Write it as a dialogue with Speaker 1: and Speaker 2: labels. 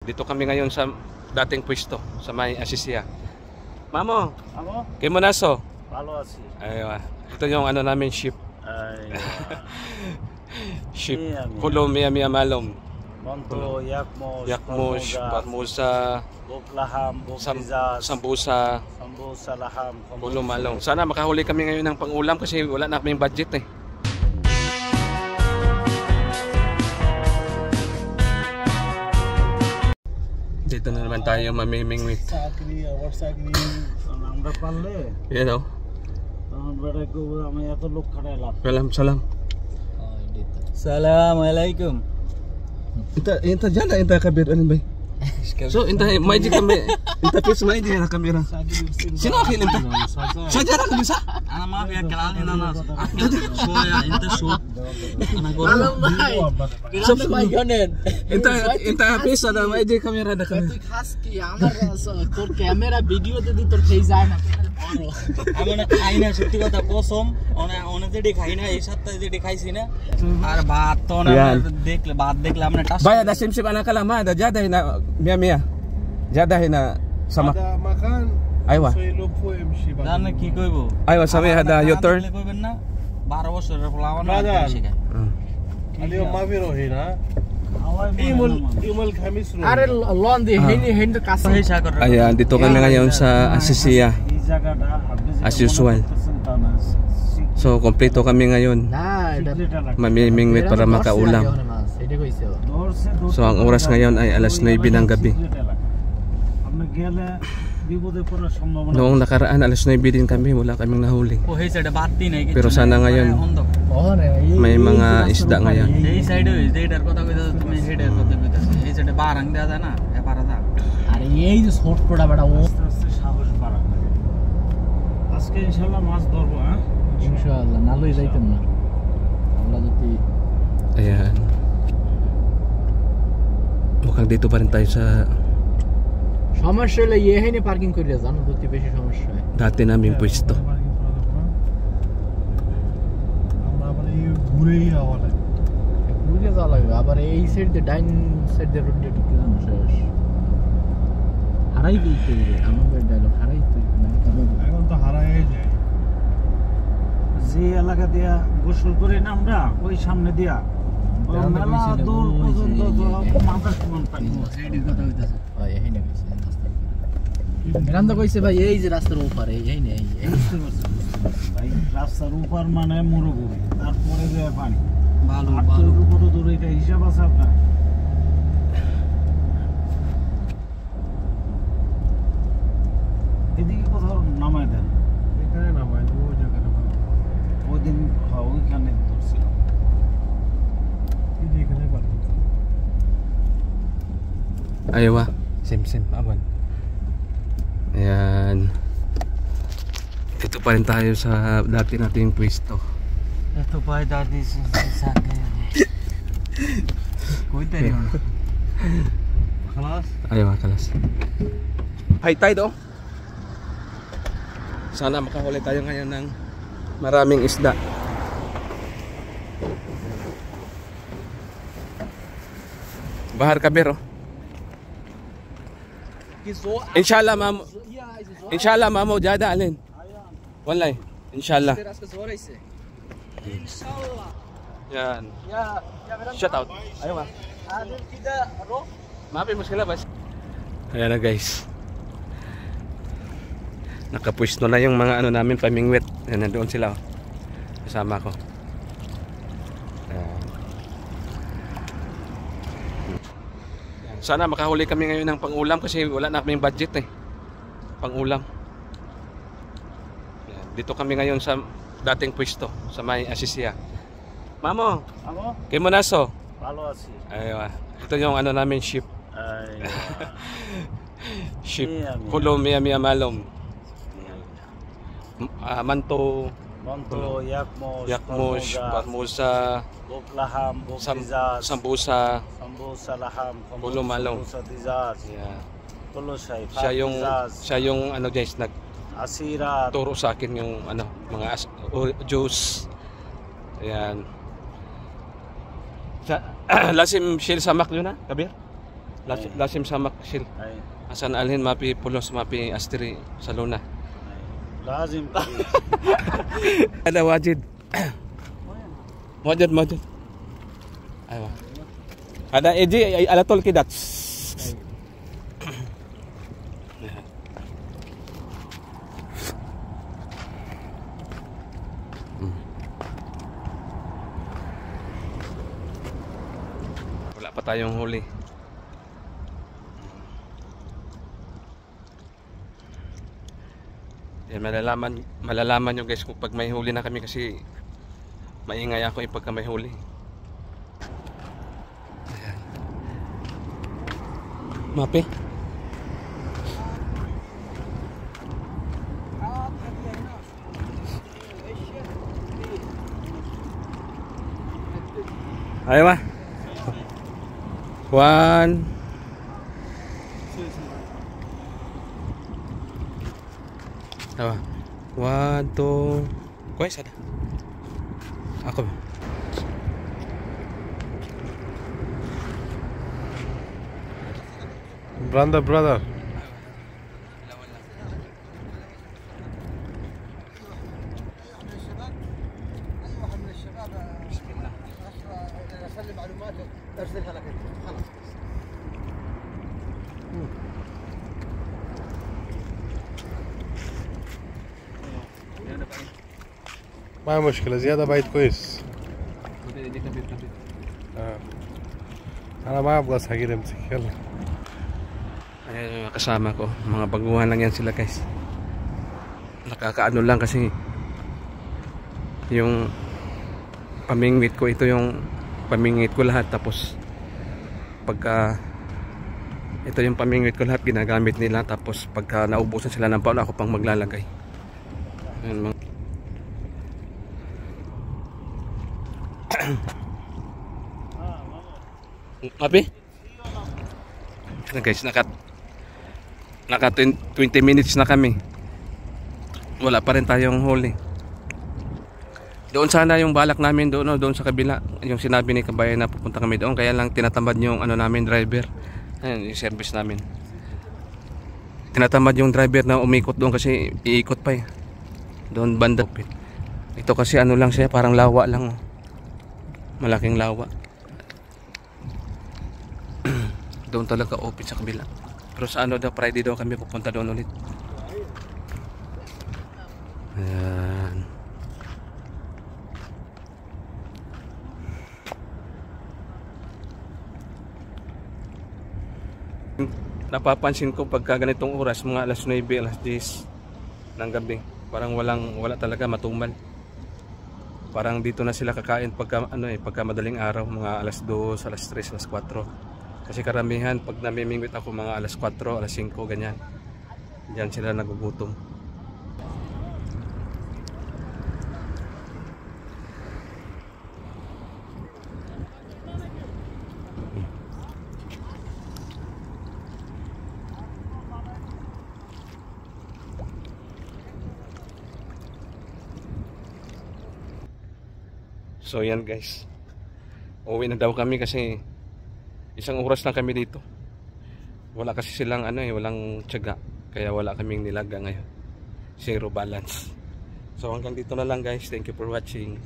Speaker 1: Dito kami ngayon sa dating pwesto sa may Asisia. Mamo,
Speaker 2: Amo?
Speaker 1: kay mo naso?
Speaker 2: Palo asi.
Speaker 1: Aywa. Ito yung ano namin ship.
Speaker 2: Aywa.
Speaker 1: Ship.
Speaker 2: Mia.
Speaker 1: Colombia Mia Malom.
Speaker 2: Monto, Yakmos,
Speaker 1: Yakmos, Barmusa,
Speaker 2: Boklaham, Boklizas,
Speaker 1: Sambusa,
Speaker 2: Sambusa, Laham,
Speaker 1: Pulo Malong. Sana makahuli kami ngayon ng pang-ulam kasi wala na kaming budget eh. Dito na naman tayo mamimingwit.
Speaker 2: Sakri, awar sakri, আমরা পারলে
Speaker 1: You know?
Speaker 2: তখন বেটা কো আমি এত লোক খাটাইলাম
Speaker 1: Salam.
Speaker 2: Assalamualaikum.
Speaker 1: Inta jana inta kabir ano ba? So inta may di kami. Inta pis may di na kamera. Sino akin inta? Sajara ko bisa?
Speaker 2: Ana maaf ya kenalin ana. Show ya inta show. Ana gua. Alam bhai.
Speaker 1: So my gonen. Inta pis ada may di kamera na kami.
Speaker 3: তুই খাস কি আমার তোর ক্যামেরা ভিডিওতে দি তোর খেয়ে যায় না
Speaker 2: আমি না খাই না সত্যি কথা কসম অনে যেটি খাই না এই সপ্তাহে যেটি খাইছি না আর ভাত তো না দেখলে আমরা টাস
Speaker 1: Baya da simsim anak ka lang ma da jada na Mia. Jada na sama.
Speaker 4: هذا مكان
Speaker 1: Aywa.
Speaker 4: سيلوك فوق يمشي بعد
Speaker 2: জান কি কইব
Speaker 1: Aywa sami hada your turn.
Speaker 2: কইবেন না 12 বছরের পোলাওয়ান
Speaker 4: বাজার।
Speaker 2: শিখায়
Speaker 4: اليوم ما في روحين ها يوم الخميس
Speaker 3: আরে
Speaker 4: روحين
Speaker 3: লন দি হেন কাছে
Speaker 2: এই সাগর
Speaker 1: Ayan, dito kami ngayon sa Asisia
Speaker 2: এই জায়গাটা আপনি
Speaker 1: as usual. So kompleto kami ngayon.
Speaker 3: না এটা
Speaker 1: Mamimingwit para makaulam.
Speaker 3: এটা কইছে
Speaker 1: So ang oras ngayon ay alas 9 ng gabi.
Speaker 2: আপনি গেলে বিপদে পড়ার সম্ভাবনা
Speaker 1: Noong nakaraan alas 9 din kami, wala kaming nahuli.
Speaker 2: ও এই সাইডে বাতি নাই কিছু
Speaker 1: Pero sana ngayon may mga isda ngayon.
Speaker 2: এই সাইডে এইটার কথা কইতা তুমি হেডের কথা কইতাছ এই সাইডে বারাং দেয়া যায় না এ পারা দা
Speaker 3: আরে এই যে শর্ট পড়া বড় ও
Speaker 2: আস্তে আস্তে সাহস বাড়া আজকে ইনশাআল্লাহ মাছ ধরবো হ্যাঁ
Speaker 3: ইনশাআল্লাহ নালই যাইতাম না আমরা যদি
Speaker 1: Ayan. Mukhang dito pa rin tayo sa
Speaker 3: সমস্যা হলে এখানে পার্কিং করে জানো তো বেশি সমস্যা হয়
Speaker 1: dati naming pwesto.
Speaker 4: আমরা আবার এই ঘুরেই যাওয়া লাগে
Speaker 3: ঘুরে যাওয়া লাগবে আবার এই সাইড দিয়ে ডাইন সাইড দিয়ে রোড দিয়ে ঢুকে যাবো শেষ হারাই দিতে আমাদের ডায়লগ হারাই তুই
Speaker 4: এখন তো হারাই যায়
Speaker 2: যে এলাকা দিয়া গোসল করি না আমরা ওই সামনে দিয়া ওই মেলা দূর পর্যন্ত মাথা সমান পানি
Speaker 3: সাইডের কথা হইতাছে হয় এখানে কইছে রাস্তা কইছে ভাই এই যে রাস্তার ওপারে এই নেই
Speaker 2: বুঝতে পারছি ভাই রাস্তার উপর মানে মরুভূমি তারপরে যে পানি
Speaker 3: ভালো
Speaker 2: ভালো কত দূর এটা হিসাব আছে আপনার এদিকে কোথাও নামাই দেন
Speaker 4: এখানে নামাই দেবো ওই জায়গাটা
Speaker 2: ওই দিন ওইখানে ধরছিলাম
Speaker 4: এখানে পারবো
Speaker 1: Aywa. Sim awan. Ayan. Dito pa rin tayo sa dati nating pwesto.
Speaker 2: ito pa dati sa कोई तरी होना خلاص
Speaker 1: Aywa, kalas. High tide oh. Sana makahuli tayo ngayon ng maraming isda. Bahar Kabir oh. Inshallah ma'am. Inshallah ma'am jada alin. Wallahi. Inshallah.
Speaker 3: ইনশাআল্লাহ
Speaker 1: Yan.
Speaker 3: ya
Speaker 1: Shout out. Ayo ma.
Speaker 3: আদের কিদা rho
Speaker 1: Maafin muskila bas. Ayan na guys. Nakapwesto na yung mga ano namin pamingwit. Ayan, nandoon sila. Kasama ko. Ayan. Sana makahuli kami ngayon ng pang-ulam kasi wala na kaming budget eh. Pang-ulam. Ayan. Dito kami ngayon sa dating pwesto sa may Asisia. Mamo,
Speaker 2: Amo?
Speaker 1: kay mo naso?
Speaker 2: ভালো আছি
Speaker 1: Aywa. Ito yung ano namin ship. Ship. Colombia Mia Malom. Manto,
Speaker 2: Monto,
Speaker 1: Yakmos, Barmusa,
Speaker 2: Boklaham, Boklizas,
Speaker 1: Sambusa,
Speaker 2: Sambusa, Laham,
Speaker 1: Pulo Malong.
Speaker 2: Sambusa, Dizaz,
Speaker 1: Yeah.
Speaker 2: Tulo
Speaker 1: Siya yung ano guys
Speaker 2: Asirat,
Speaker 1: nagturo sa akin yung ano mga juice. Ayan. Lasim shell samak yun na, Kabir? Lasim Samak Sil. Asan alhin mapi pulos mapi astri sa luna.
Speaker 4: لازم
Speaker 1: Ada wajid. Wajid. Aywa. Ada eji alatol kidat. Wala pa tayong huli. Yan, malalaman nyo guys kung pag may huli na kami kasi maingay ako pagka may huli. Ayan. Mape. Ayo ma. 1 Tawa. 1, 2. Kuwais ada. Ako.
Speaker 4: brother ما مشكلة زيادة بايت كويس أنا ما أبغى صغير امسك يلا.
Speaker 1: Ayan yung kasama ko, mga baguhan lang yan sila guys. Nakakaano lang kasi yung pamingwit ko, ito yung pamingwit ko lahat, tapos pagka ito yung pamingwit ko lahat ginagamit nila, tapos pagka naubusan sila ng paon ako pang maglalagay. Ayan, Mapi? Guys, naka 20 minutes na kami. Wala pa rin tayong huli. Doon sana yung balak namin doon sa kabila, yung sinabi ni kabayan na pupunta kami doon, kaya lang tinatamad yung namin driver. Ayun, yung service namin. Tinatamad yung driver na umikot doon kasi iikot pa eh. Doon banda. Ito kasi lang siya, parang lawa lang. Malaking lawa. Doon talaga open sa kabila. Pero sa Friday daw kami pupunta doon ulit. Ayan. Napapansin ko pagka ganitong oras, mga alas 9, alas 10 ng gabi, parang wala talaga matumal. Parang dito na sila kakain pagka madaling araw, mga alas 2, alas 3, alas 4. Kasi karamihan pag namimingwit ako mga alas 4, alas 5 ganyan. Diyan sila nagugutom. So yan guys, uwi na daw kami kasi isang oras lang kami dito. Wala kasi silang walang tiyaga, kaya wala kaming nilaga ngayon. Zero balance. So hanggang dito na lang guys. Thank you for watching.